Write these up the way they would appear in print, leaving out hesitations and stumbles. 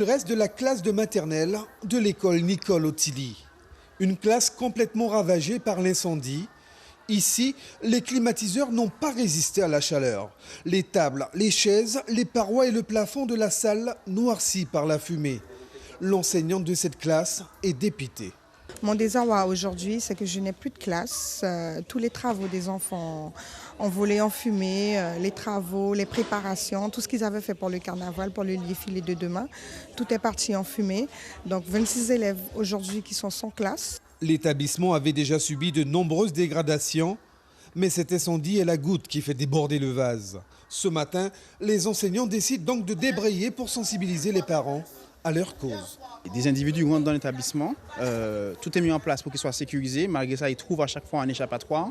Le reste de la classe de maternelle de l'école Nicole Otili. Une classe complètement ravagée par l'incendie. Ici, les climatiseurs n'ont pas résisté à la chaleur. Les tables, les chaises, les parois et le plafond de la salle noircis par la fumée. L'enseignante de cette classe est dépitée. Mon désarroi aujourd'hui, c'est que je n'ai plus de classe. Tous les travaux des enfants ont volé en fumée, les travaux, les préparations, tout ce qu'ils avaient fait pour le carnaval, pour le défilé de demain, tout est parti en fumée. Donc 26 élèves aujourd'hui qui sont sans classe. L'établissement avait déjà subi de nombreuses dégradations, mais cet incendie est la goutte qui fait déborder le vase. Ce matin, les enseignants décident donc de débrayer pour sensibiliser les parents à leur cause. Des individus rentrent dans l'établissement, tout est mis en place pour qu'ils soient sécurisés. Malgré ça, ils trouvent à chaque fois un échappatoire.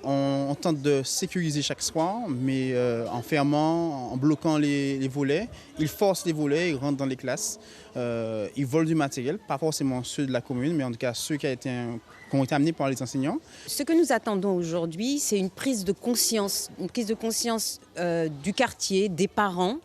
On tente de sécuriser chaque soir, mais en fermant, en bloquant les volets. Ils forcent les volets, ils rentrent dans les classes. Ils volent du matériel, pas forcément ceux de la commune, mais en tout cas ceux qui ont été amenés par les enseignants. Ce que nous attendons aujourd'hui, c'est une prise de conscience du quartier, des parents.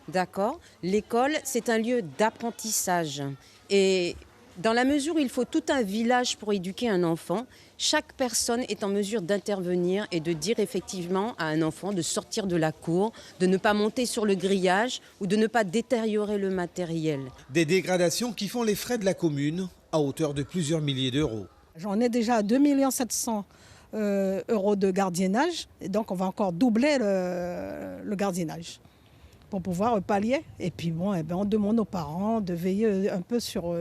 D'accord. L'école, c'est un lieu d'apprentissage. Et dans la mesure où il faut tout un village pour éduquer un enfant, chaque personne est en mesure d'intervenir et de dire effectivement à un enfant de sortir de la cour, de ne pas monter sur le grillage ou de ne pas détériorer le matériel. Des dégradations qui font les frais de la commune à hauteur de plusieurs milliers d'euros. J'en ai déjà 2 700 000 euros de gardiennage, et donc on va encore doubler le gardiennage pour pouvoir pallier. Et puis bon, on demande aux parents de veiller un peu sur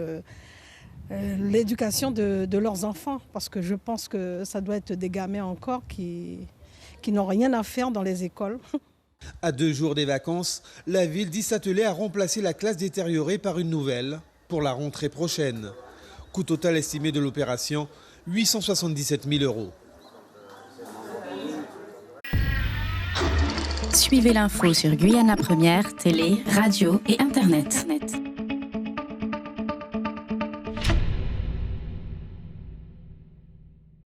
l'éducation de leurs enfants, parce que je pense que ça doit être des gamins encore qui n'ont rien à faire dans les écoles. À 2 jours des vacances, la ville dit s'atteler à remplacer la classe détériorée par une nouvelle pour la rentrée prochaine. Coût total estimé de l'opération, 877 000 euros. Suivez l'info sur Guyana Première, télé, radio et Internet.